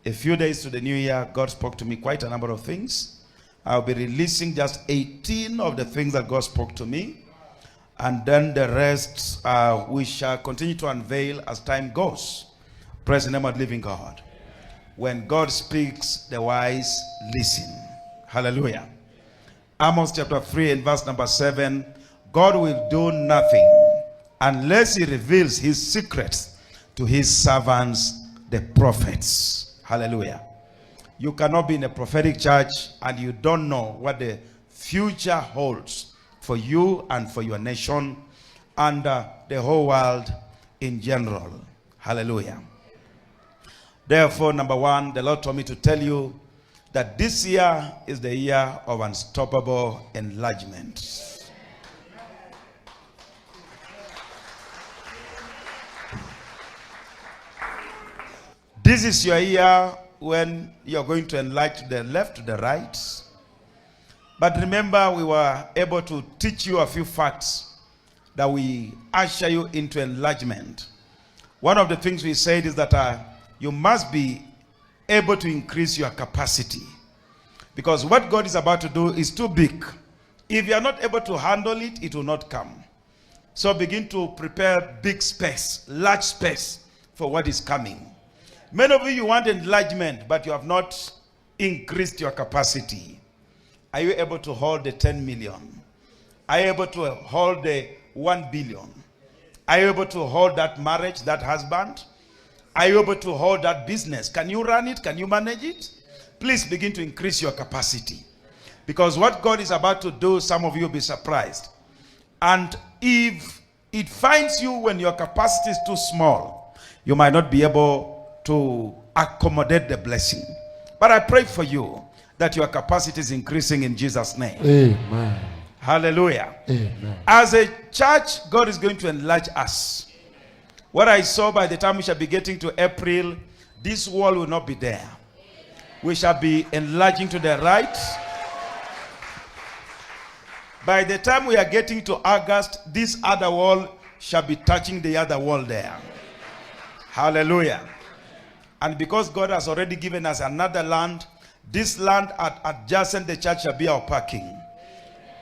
A few days to the new year, God spoke to me quite a number of things. I'll be releasing just 18 of the things that God spoke to me. And then the rest we shall continue to unveil as time goes. Praise the name of the living God. When God speaks, the wise listen. Hallelujah. Amos chapter 3 and verse number 7. God will do nothing unless he reveals his secrets to his servants, the prophets. Hallelujah. You cannot be in a prophetic church and you don't know what the future holds for you and for your nation and the whole world in general. Hallelujah. Therefore, number one, the Lord told me to tell you that this year is the year of unstoppable enlargement. This is your year when you're going to enlarge to the left, to the right. But remember, we were able to teach you a few facts that we usher you into enlargement. One of the things we said is that you must be able to increase your capacity. Because what God is about to do is too big. If you are not able to handle it, it will not come. So begin to prepare big space, large space for what is coming. Many of you want enlargement, but you have not increased your capacity. Are you able to hold the 10 million? Are you able to hold the 1 billion? Are you able to hold that marriage, that husband? Are you able to hold that business? Can you run it? Can you manage it? Please begin to increase your capacity. Because what God is about to do, some of you will be surprised. And if it finds you when your capacity is too small, you might not be able to accommodate the blessing. But I pray for you that your capacity is increasing in Jesus' name. Amen. Hallelujah. Amen. As a church, God is going to enlarge us. What I saw by the time we shall be getting to April, this wall will not be there. We shall be enlarging to the right. By the time we are getting to August, this other wall shall be touching the other wall there. Hallelujah. And because God has already given us another land, this land adjacent the church shall be our parking.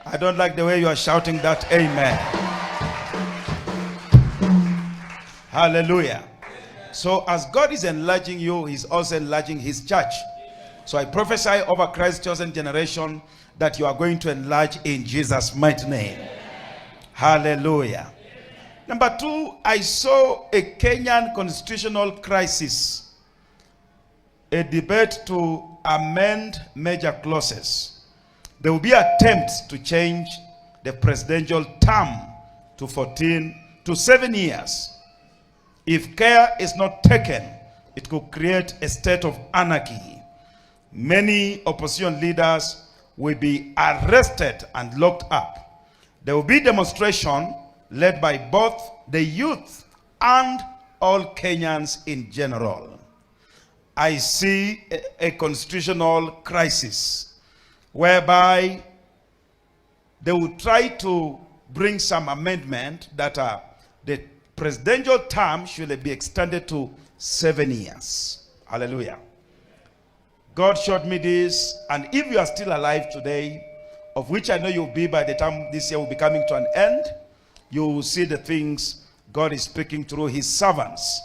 I don't like the way you are shouting that. Amen. Hallelujah. So as God is enlarging you, he's also enlarging his church. So I prophesy over Christ's chosen generation that you are going to enlarge in Jesus' mighty name. Hallelujah. Number two, I saw a Kenyan constitutional crisis. A debate to amend major clauses. There will be attempts to change the presidential term to 7 years. If care is not taken, it could create a state of anarchy. Many opposition leaders will be arrested and locked up. There will be demonstration led by both the youth and all Kenyans in general. I see a constitutional crisis whereby they will try to bring some amendment that the presidential term should be extended to 7 years. Hallelujah. God showed me this, and if you are still alive today, of which I know you'll be by the time this year will be coming to an end, you will see the things God is speaking through his servants.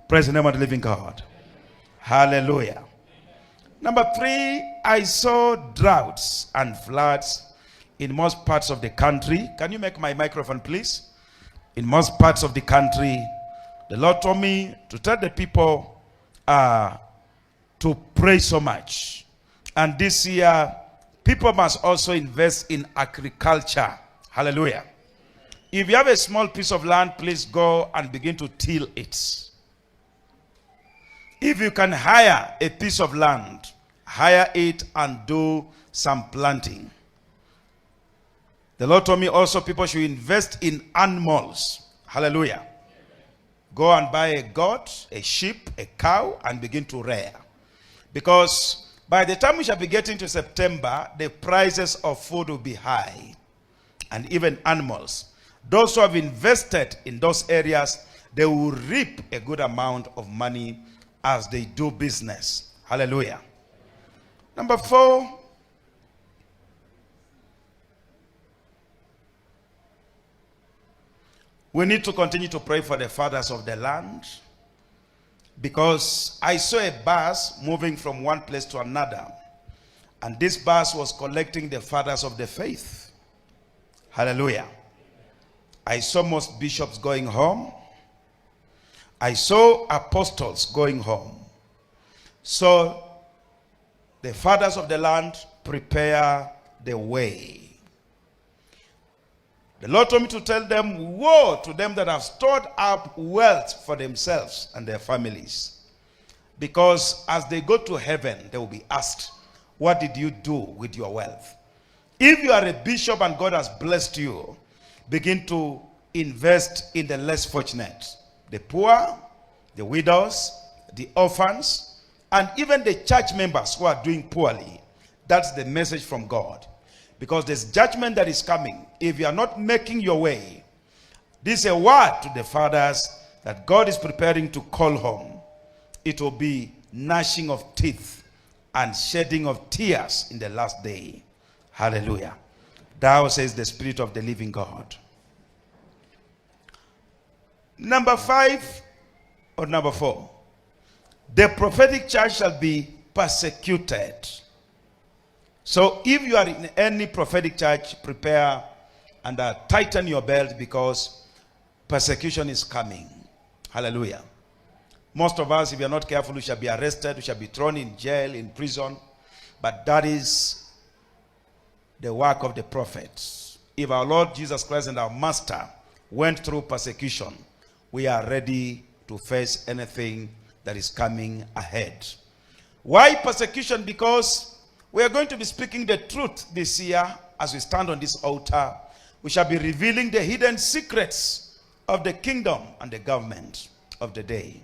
Praise the name of the living God. Hallelujah. Number three, I saw droughts and floods in most parts of the country. Can you make my microphone, please? In most parts of the country, the Lord told me to tell the people to pray so much. And this year, people must also invest in agriculture. Hallelujah. If you have a small piece of land, please go and begin to till it. If you can hire a piece of land, hire it and do some planting. The Lord told me also people should invest in animals. Hallelujah. Go and buy a goat, a sheep, a cow, and begin to rear. Because by the time we shall be getting to September, the prices of food will be high. And even animals. Those who have invested in those areas, they will reap a good amount of money as they do business. Hallelujah. Number 4, we need to continue to pray for the fathers of the land, because I saw a bus moving from one place to another, and this bus was collecting the fathers of the faith. Hallelujah. I saw most bishops going home. I saw apostles going home. So the fathers of the land prepare the way. The Lord told me to tell them, woe to them that have stored up wealth for themselves and their families. Because as they go to heaven, they will be asked, what did you do with your wealth? If you are a bishop and God has blessed you, begin to invest in the less fortunate, the poor, the widows, the orphans, and even the church members who are doing poorly. That's the message from God. Because there's judgment that is coming. If you are not making your way, this is a word to the fathers that God is preparing to call home. It will be gnashing of teeth and shedding of tears in the last day. Hallelujah. Thou says the Spirit of the living God. Number 5 or number 4. The prophetic church shall be persecuted. So if you are in any prophetic church, prepare and tighten your belt, because persecution is coming. Hallelujah. Most of us, if we are not careful, we shall be arrested, we shall be thrown in jail, in prison. But that is the work of the prophets. If our Lord Jesus Christ and our Master went through persecution, we are ready to face anything that is coming ahead. Why persecution? Because we are going to be speaking the truth this year as we stand on this altar. We shall be revealing the hidden secrets of the kingdom and the government of the day.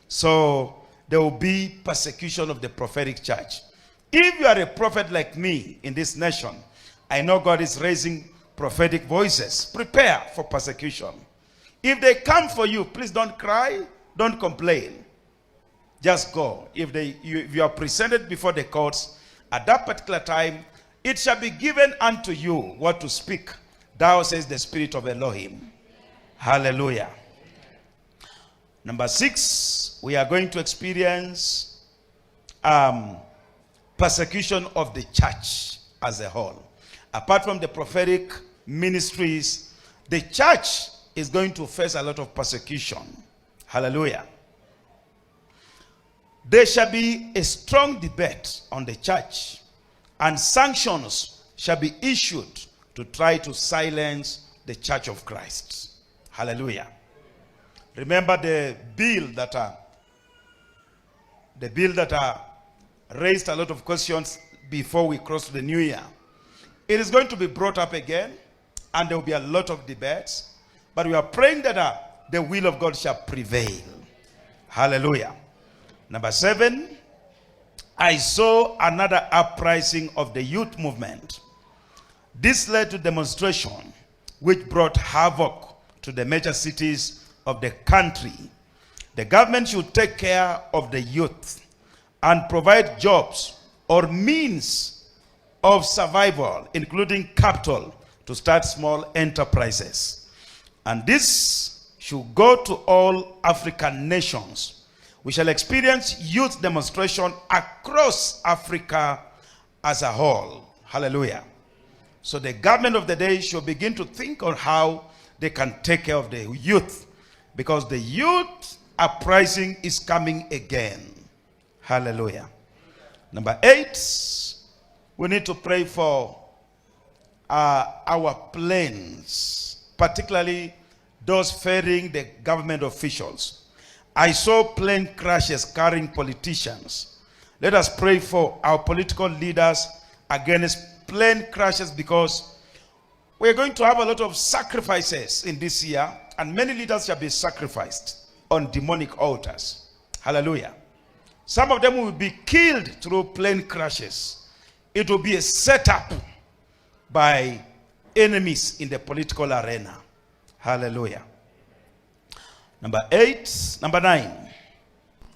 So there will be persecution of the prophetic church. If you are a prophet like me in this nation, I know God is raising prophetic voices. Prepare for persecution. If they come for you, please don't cry, don't complain. Just go. If you are presented before the courts, at that particular time, it shall be given unto you what to speak. Thou says the Spirit of Elohim. Hallelujah. Number 6, we are going to experience persecution of the church as a whole. Apart from the prophetic ministries, the church is going to face a lot of persecution. Hallelujah. There shall be a strong debate on the church, and sanctions shall be issued to try to silence the church of Christ. Hallelujah. Remember the bill that raised a lot of questions before we cross the new year. It is going to be brought up again, and there will be a lot of debates, but we are praying that the will of God shall prevail. Hallelujah. Number 7, I saw another uprising of the youth movement. This led to demonstration which brought havoc to the major cities of the country. The government should take care of the youth and provide jobs or means of survival, including capital to start small enterprises. And this should go to all African nations. We shall experience youth demonstration across Africa as a whole. Hallelujah. So the government of the day should begin to think on how they can take care of the youth, because the youth uprising is coming again. Hallelujah. Number 8, we need to pray for our planes, particularly those ferrying the government officials. I saw plane crashes carrying politicians. Let us pray for our political leaders against plane crashes, because we're going to have a lot of sacrifices in this year, and many leaders shall be sacrificed on demonic altars. Hallelujah. Some of them will be killed through plane crashes. It will be a setup by enemies in the political arena. Hallelujah. Number 9,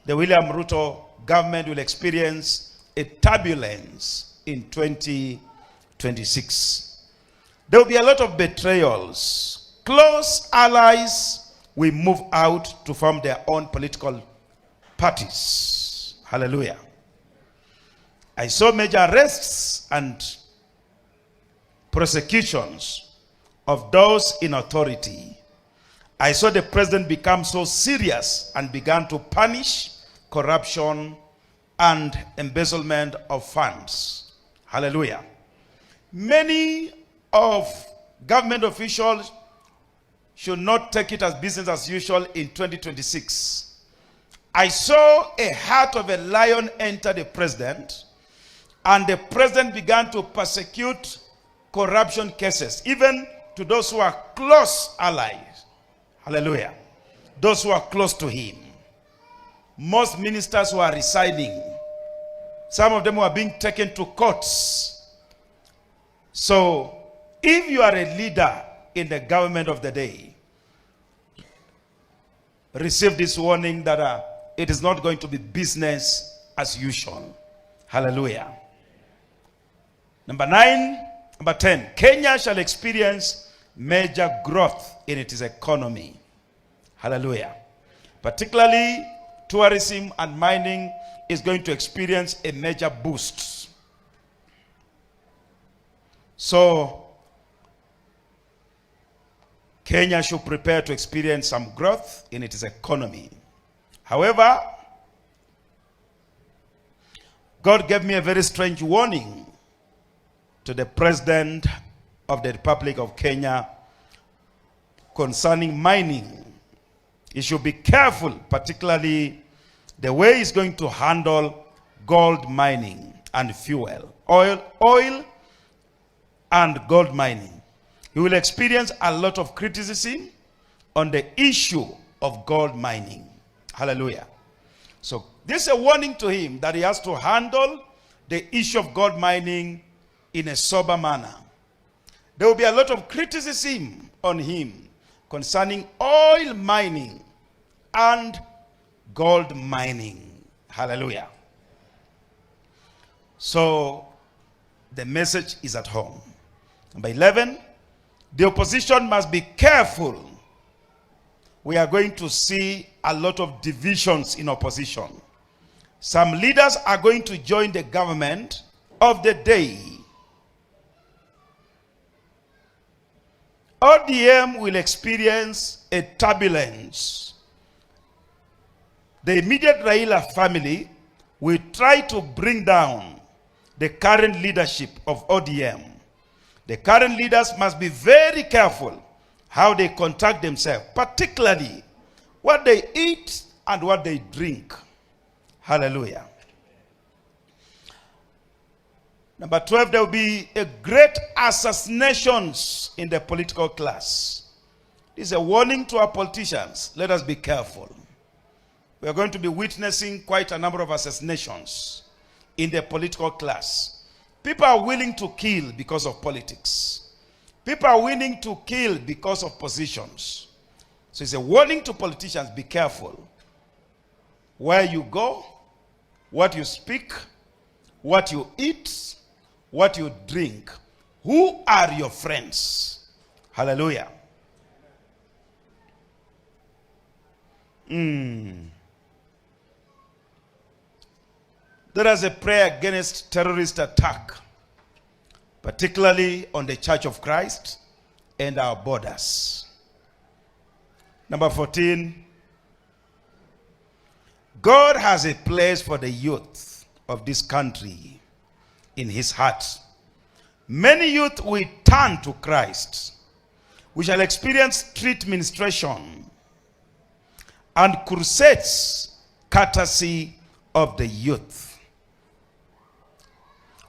the William Ruto government will experience a turbulence in 2026. There will be a lot of betrayals. Close allies will move out to form their own political parties. Hallelujah. I saw major arrests and prosecutions of those in authority. I saw the president become so serious and began to punish corruption and embezzlement of funds. Hallelujah. Many of government officials should not take it as business as usual in 2026. I saw a heart of a lion enter the president, and the president began to persecute corruption cases, even to those who are close allies. Hallelujah. Those who are close to him. Most ministers who are resigning. Some of them were being taken to courts. So, if you are a leader in the government of the day, receive this warning that it is not going to be business as usual. Hallelujah. Number 10, Kenya shall experience major growth in its economy. Hallelujah. Particularly, tourism and mining is going to experience a major boost. So, Kenya should prepare to experience some growth in its economy. However, God gave me a very strange warning to the President of the Republic of Kenya concerning mining. He should be careful, particularly the way he's going to handle gold mining and fuel. Oil and gold mining. He will experience a lot of criticism on the issue of gold mining. Hallelujah. So this is a warning to him that he has to handle the issue of gold mining in a sober manner. There will be a lot of criticism on him concerning oil mining and gold mining. Hallelujah. So the message is at home. Number 11, the opposition must be careful. We are going to see a lot of divisions in opposition. Some leaders are going to join the government of the day. ODM will experience a turbulence. The immediate Raila family will try to bring down the current leadership of ODM. The current leaders must be very careful how they conduct themselves, particularly what they eat and what they drink. Hallelujah. Number 12, there will be a great assassinations in the political class. This is a warning to our politicians. Let us be careful. We are going to be witnessing quite a number of assassinations in the political class. People are willing to kill because of politics. People are willing to kill because of positions. So it's a warning to politicians, be careful. Where you go, what you speak, what you eat, what you drink. Who are your friends? Hallelujah. There is a prayer against terrorist attack, particularly on the Church of Christ and our borders. Number 14, God has a place for the youth of this country in his heart. Many youth will turn to Christ. We shall experience street ministration and crusades courtesy of the youth.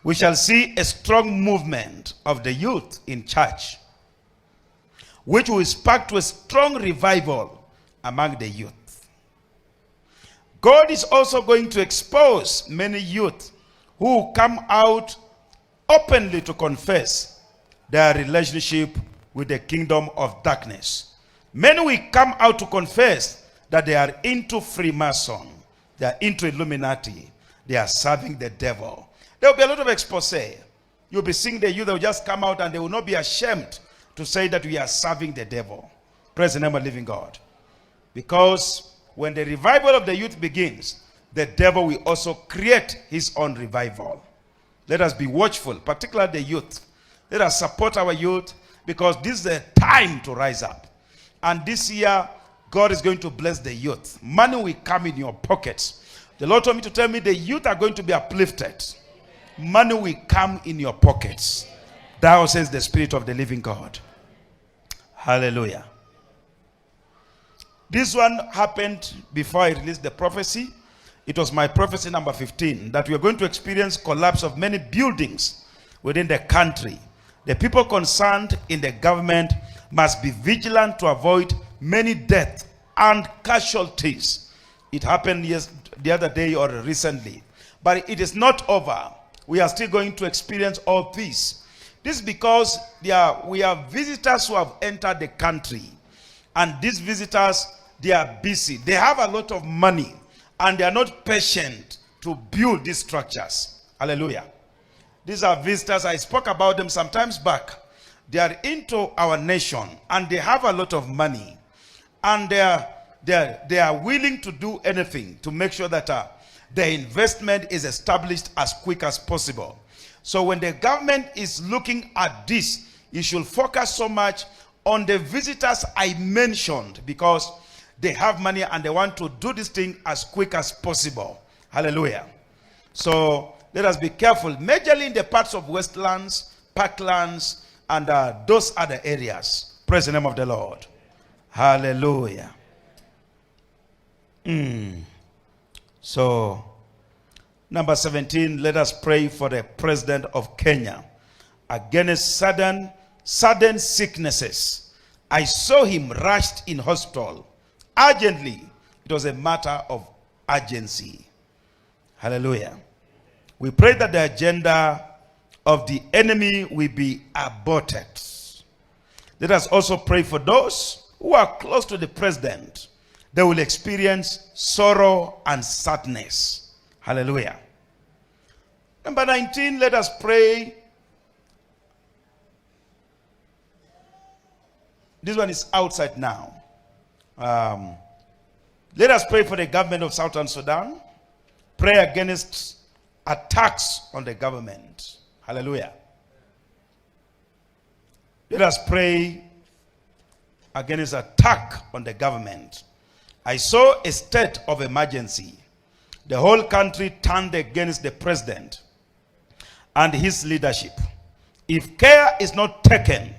We shall see a strong movement of the youth in church, which will spark to a strong revival among the youth. God is also going to expose many youth who come out openly to confess their relationship with the kingdom of darkness. Many will come out to confess that they are into Freemason They are into Illuminati. They are serving the devil. There will be a lot of expose. You'll be seeing the youth, they will just come out and they will not be ashamed to say that we are serving the devil. Praise the name of living God. Because when the revival of the youth begins, the devil will also create his own revival. Let us be watchful, particularly the youth. Let us support our youth because this is the time to rise up. And this year, God is going to bless the youth. Money will come in your pockets. The Lord told me to tell me the youth are going to be uplifted. Money will come in your pockets. Thou says the Spirit of the living God. Hallelujah. This one happened before I released the prophecy. It was my prophecy number 15 that we are going to experience collapse of many buildings within the country. The people concerned in the government must be vigilant to avoid many deaths and casualties. It happened the other day or recently. But it is not over. We are still going to experience all this. This is because we have visitors who have entered the country. And these visitors, they are busy. They have a lot of money. And they are not patient to build these structures. Hallelujah. These are visitors. I spoke about them sometimes back. They are into our nation. And they have a lot of money. And they are willing to do anything to make sure that the investment is established as quick as possible. So when the government is looking at this, you should focus so much on the visitors I mentioned because they have money and they want to do this thing as quick as possible. Hallelujah. So let us be careful, majorly in the parts of Westlands, Parklands, and those other areas. Praise the name of the Lord. Hallelujah. So, number 17, let us pray for the president of Kenya against sudden sicknesses. I saw him rushed in hospital urgently. It was a matter of urgency. Hallelujah. We pray that the agenda of the enemy will be aborted. Let us also pray for those who are close to the president. They will experience sorrow and sadness. Hallelujah. Number 19, let us pray. This one is outside now. Let us pray for the government of Southern Sudan. Pray against attacks on the government. Hallelujah. Let us pray against attack on the government. I saw a state of emergency. The whole country turned against the president and his leadership. If care is not taken,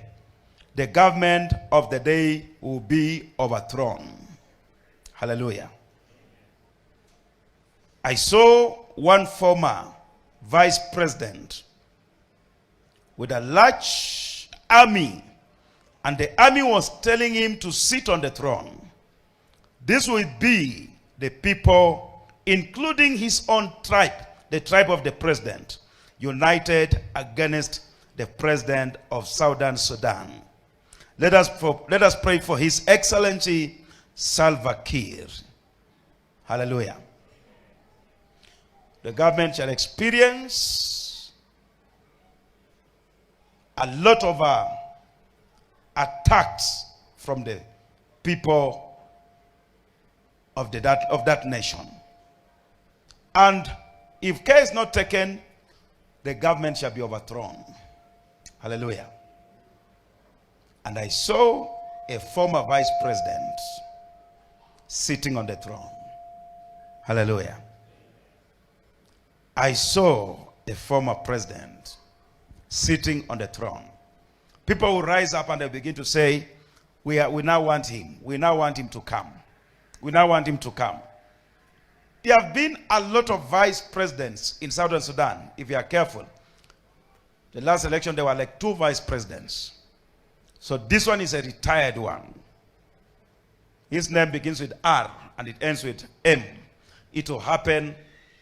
the government of the day will be overthrown. Hallelujah. I saw one former vice president with a large army, and the army was telling him to sit on the throne. This will be the people, including his own tribe, the tribe of the president, united against the president of Southern Sudan. Let us pray for His Excellency Salva Kiir. Hallelujah. The government shall experience a lot of attacks from the people of that nation. And if care is not taken, the government shall be overthrown. Hallelujah. And I saw a former vice president sitting on the throne. Hallelujah. I saw a former president sitting on the throne. People will rise up and they begin to say, we now want him. We now want him to come. We now want him to come. There have been a lot of vice presidents in Southern Sudan, if you are careful. The last election, there were like 2 vice presidents. So this one is a retired one. His name begins with R and it ends with M. It will happen,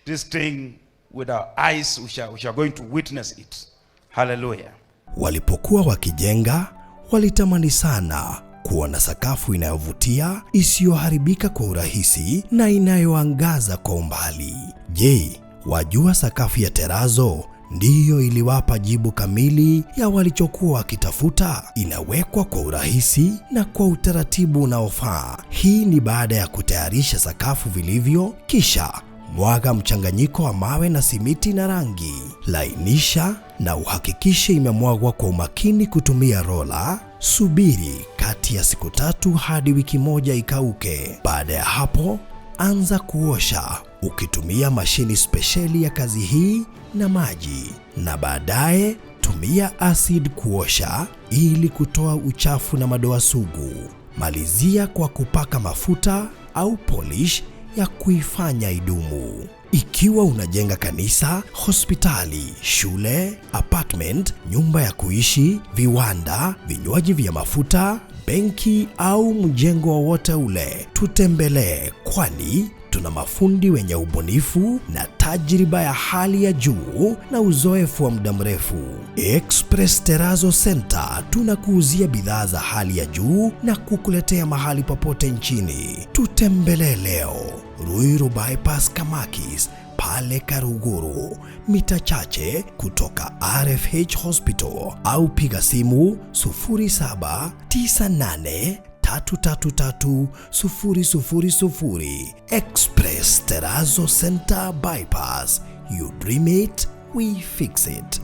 this thing, with our eyes, we are going to witness it. Hallelujah. Walipokuwa wakijenga, walitamani sana kuwa na sakafu inayovutia, isiyoharibika kwa urahisi na inayoangaza kwa umbali. Je, wajua sakafu ya terazo ndiyo iliwapa jibu kamili ya walichokuwa wakitafuta? Inawekwa kwa urahisi na kwa utaratibu unaofaa. Hii ni baada ya kutayarisha sakafu vilivyo, kisha mwaga mchanganyiko wa mawe na simiti na rangi. Lainisha na uhakikishe imemwagwa kwa umakini kutumia rola. Subiri kati ya siku 3 hadi wiki 1 ikauke. Baada ya hapo, anza kuosha ukitumia mashini spesheli ya kazi hii na maji, na baadaye tumia acid kuosha ili kutoa uchafu na madoa sugu. Malizia kwa kupaka mafuta au polish ya kuifanya idumu. Ikiwa unajenga kanisa, hospitali, shule, apartment, nyumba ya kuishi, viwanda, vinywaji vya mafuta, benki au mjengo wowote ule, tutembelee, kwani tuna mafundi wenye ubunifu na tajriba ya hali ya juu na uzoefu wa muda mrefu. Express Terazo Center tunakuuzia bidhaa za hali ya juu na kukuletea mahali popote nchini. Tutembelee leo, Ruiru Bypass Kamakis, pale Karuguru, mita chache kutoka RFH Hospital, au piga simu 0798333000. Express Terazo Center Bypass. You dream it, we fix it.